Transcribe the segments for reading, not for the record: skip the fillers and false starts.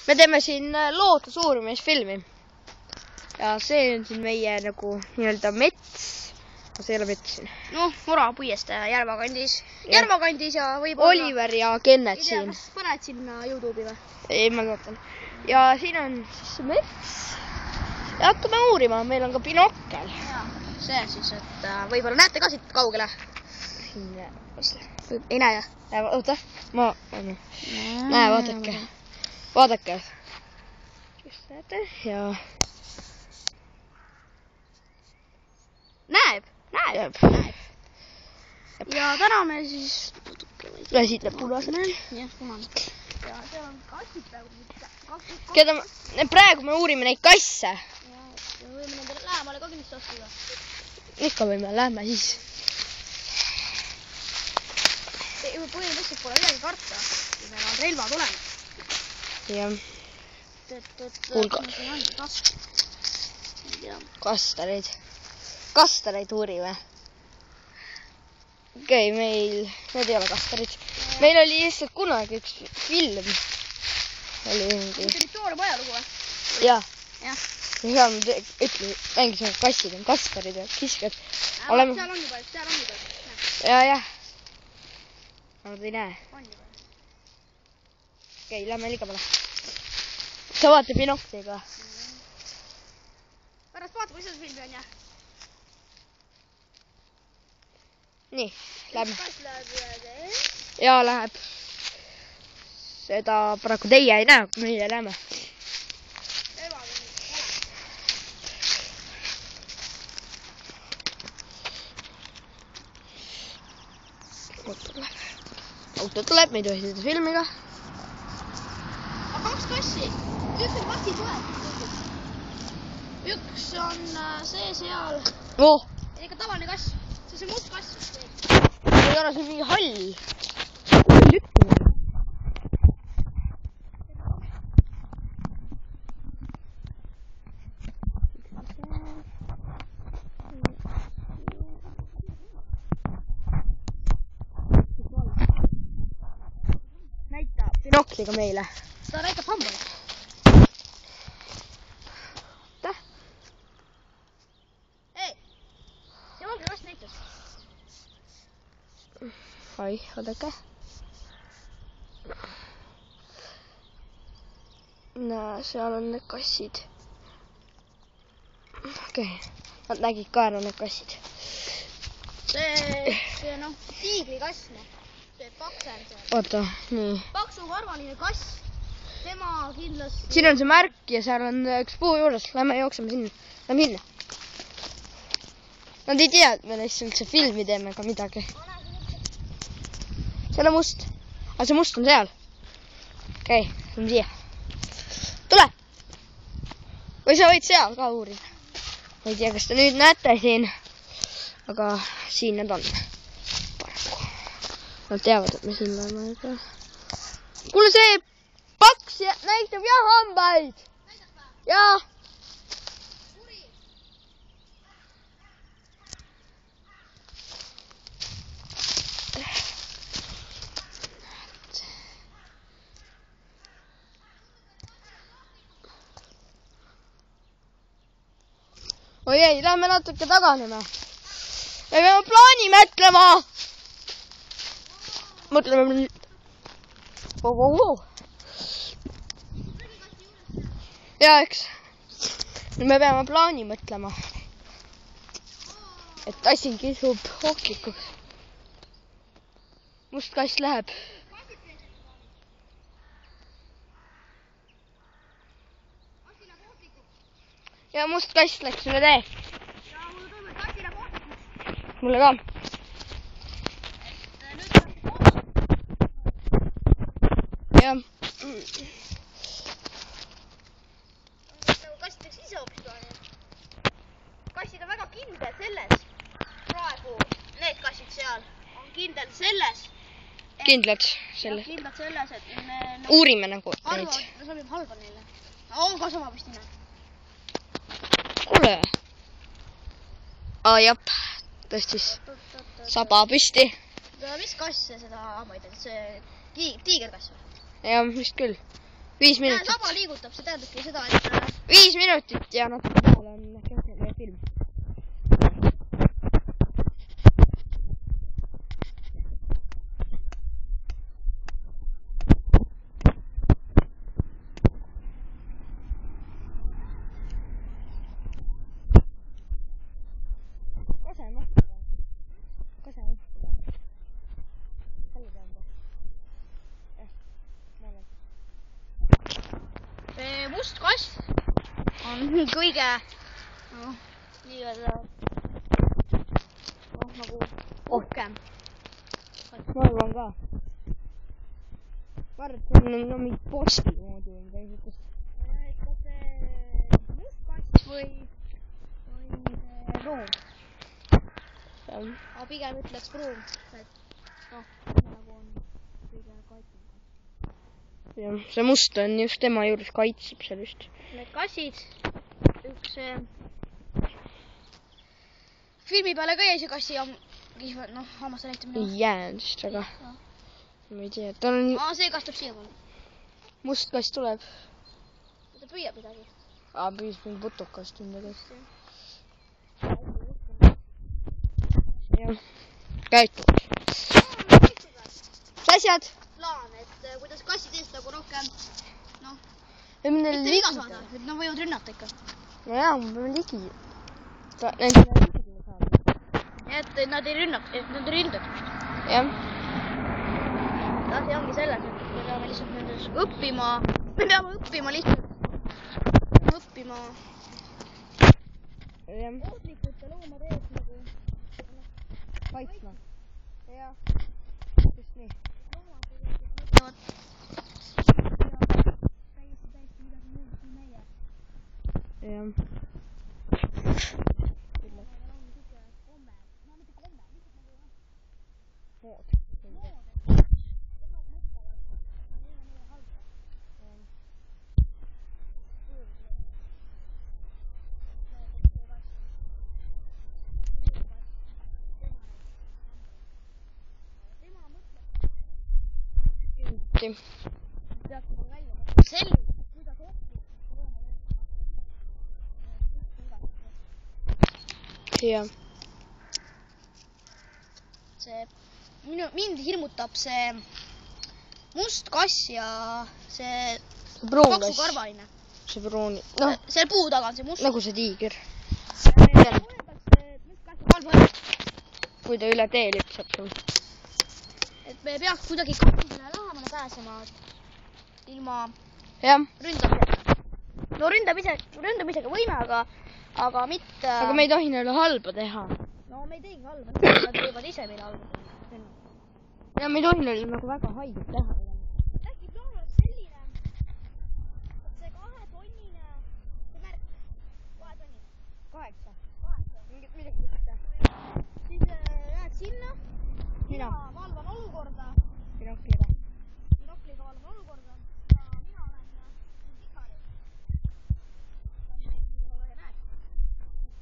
me teeme siin loodusuurimisfilmi. Ja see on siin meie nagu nii-öelda mets. See ei ole mets siin. Noh, Mora puiestee Järvakandis. Järvakandis ja võib-olla... Oliver ja Kennet siin. Kas paned sinna YouTube'i või? Ei, ma vaatan. Ja siin on siis mets. Ja hakkame uurima. Meil on ka binokkel. Ja, see siis, et võib-olla näete ka siit kaugele. Siin ei näe. Oota, ma... Näe, vaadake. Vaadake. Just näete. Ja... Näeb. Ja täna me siis... Ja siit läheb punasele. Jah, punane. Ja seal on kassid praegu. Keda praegu me uurime neid kasse. Ja võime nendele lähemale ka kindlasti astuda. Ikka võime, lähme siis. Põhimõtteliselt pole midagi karta. Meil on relvad olemas. Jah. Kastareid. Kastareid uurime. Okei, meil... Need ei ole kastarid. Meil oli lihtsalt kunagi üks film. Territooriumi ajalugu või? Jah. Jah. Ja me ütleme, mängisime kassid on kastarid ja kiskad. Seal on juba, seal on juba. Jah. Nad ei näe. On juba. Okei, lähme ligemale. Sa vaata binokliga. Pärast vaata, kui seda filmi on, jah? Nii, lähme. Kas läheb üle tee? Jaa, läheb. Seda paraku teie ei näe, kui meie näeme. Auto tuleb, me ei tohi seda filmiga. Aga 2 kassi. Üks on kassi tuleb. Üks on see seal. Oh! Ikka tavaline kass. See on must kass. Ei ole see mingi hall. Lükkune. Näita binokliga meile. Ta näitab hambale. Ai, oodake. Näe, seal on need kassid. Okei, nad nägid ka ära need kassid. See noh, tiigrikass, see paksem seal. Oota, nii. Paksukarvaline kass. Tema kindlasti... Siin on see märk ja seal on üks puu juures. Lähme jookseme sinna. Lähme minna. Nad ei tea, et me lihtsalt see filmi teeme ka midagi. Seal on must. Aga see must on seal. Okei, lähme siia. Tule! Või sa võid seal ka uurida. Ma ei tea, kas te nüüd näete siin. Aga siin need on. Paraku. Nad teavad, et me siin oleme. Kuule, see paks näitab jah hambaid. Jaa. Oi ei, lähme natuke taganema. Me peame plaani mõtlema. Mõtleme nüüd. Ja, eks. Nüüd me peame plaani mõtlema. Et asi kisub ohtlikuks. Must kass läheb. Ja must kass läks üle tee. Ja mulle tundub, et kassi läheb ohtlikuks. Mulle ka. Jah. Kass teeks ise hoopis plaani. Kassid on väga kindel selles. Praegu need kassid seal on kindel selles. Kindlad selles. Kindlad selles, et me... Uurime nagu neid. Arvavad, et me sobib halba neile. On ka sama vist nime. Kuule. Jap, tõstis saba püsti. Mis kass seda hambaid on? See tiigerkass või? Ja, vist küll. 5 minutit. saba liigutab, see tähendabki seda, et 5 minutit ja natuke peale on meie film. see must kass on kõige nii-öelda nagu uhkem. Ma arvan ka. Ma arvan, et see on no mingi posti moodi või midagi sihukest. Kas see must kass või see pruun? Aga pigem ütleks pruun, et nagu on kõige kaitsem kass. Jah, see must on just tema juures kaitseb seal just. Need kassid, üks filmi peale ka jäi see kassi hammaste näitamine. Ei jäänud vist väga. Ma ei tea, tal on... see kass tuleb siia poole. Must kass tuleb. Ta püüab midagi. Püüab mingi putukast midagi. Jah, käitud. Mis asjad? Plaan, et kuidas kassid eest nagu rohkem, mitte viga saada, et nad võivad rünnata ikka. No jaa, ma peame ligi. Nendele ligile saada. Et nad ei rünnaks, et nad ei ründaks. Jah. See ongi selles, et me peame lihtsalt nendes õppima. Me peame õppima lihtsalt. Õppima. Jah. Ohtlikute loomade ees nagu. Kaitsma. Jah. Just nii. Jah. Jah. Mind hirmutab see must kass ja see paksukarvaline. See pruuni. Seal puu taga on see must. Nagu see tiiger. Kui ta üle tee lüpsab sul. Et me peaks kuidagi katsile lähemale pääsema ilma ründamisega. No ründamisega võime, aga mitte... Aga me ei tohi neile halba teha. No me ei teegi halba, nad teevad ise meile halba. Ja me ei tohi neile nagu väga haiget teha. Äkki plaan oleks selline, et see 2-tonnine, see märk, 2-tonnine. 8. Midagi võtta. Siis jääd sinna, mina valvan olukorda. Binokliga. Binokliga valvan olukorda ja mina olen pikari.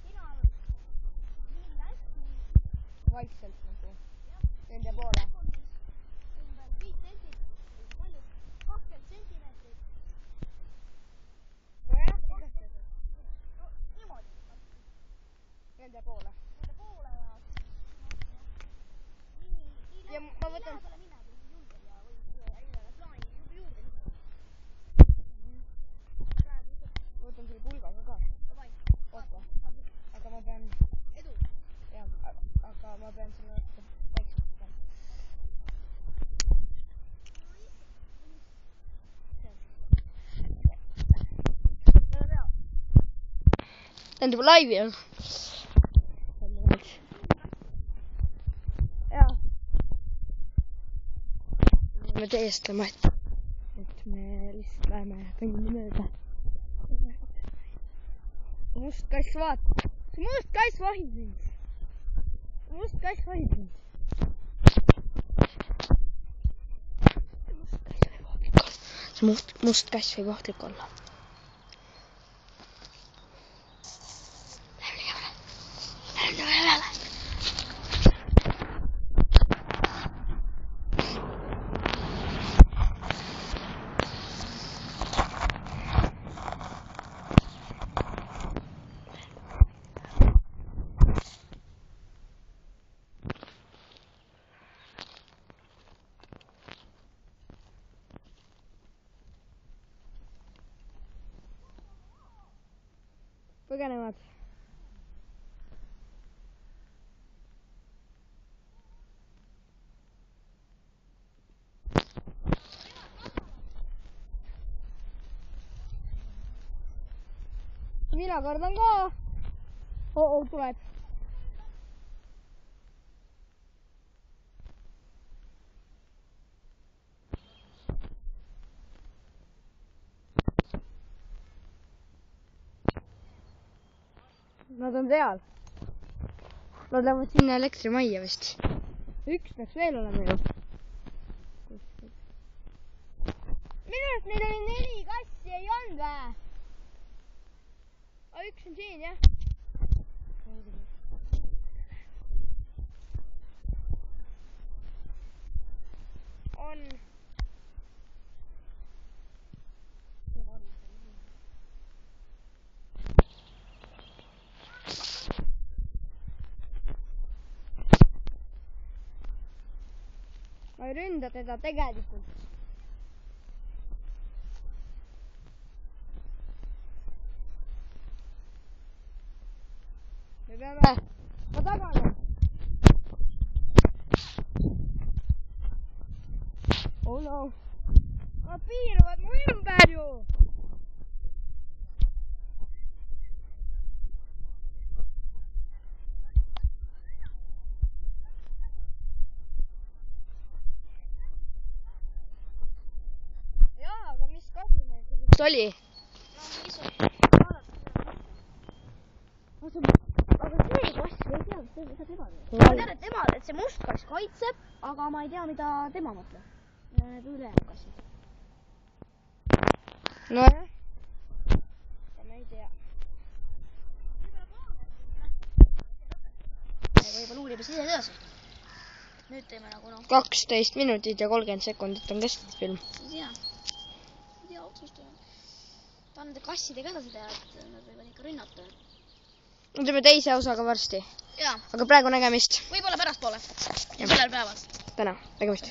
Sina mind hästi vaikselt nagu. Nende poole. Ümber 5 sentimeetrit, palju? 20 sentimeetrit. Nojah, niimoodi. Nende poole. Nende poole ja nii lähedale minna, kui julged ja võib plaani juurde minna. Võtan selle pulgaga ka. Oota. Aga ma pean... Edu. Jah, aga ma pean selle vaikselt pean. Nende laivi on. Jaa. Me teestame, et me lihtsalt läheme kõnnime mööda. Must kass vaatab. See must kass vahib mind. Must kass vahib mind. See must kass võib ohtlik olla. põgenevad. Mina kardan ka. Tuleb. Nad on seal. Nad lähevad sinna elektrimajja vist. Üks peaks veel olema ju. Minu arust meil oli 4 kassi, ei olnud vä? Üks on siin, jah? On. Ma ei ründa teda tegelikult. Me peame... Ma taganen. Oh no. Nad piiravad mu ümber ju. Jaa, aga mis kasu meil sellest oli? Aga see kass, ei tea, mida tema teeb. Ma tean, et see must kass kaitseb, aga ma ei tea, mida tema mõtleb. Need ülejäänud kassid. Nojah. Ma ei tea. Võib-olla uurime siis edasi. Nüüd teeme nagu 12 minutit ja 30 sekundit on kestnud film. Ei tea otsustada. Ta on nende kassidega edasi teha, et nad võivad ikka rünnata. Me teeme teise osaga varsti. Jaa. Aga praegu nägemist. Võib-olla pärastpoole. Sellel päeval. Täna. Nägemist.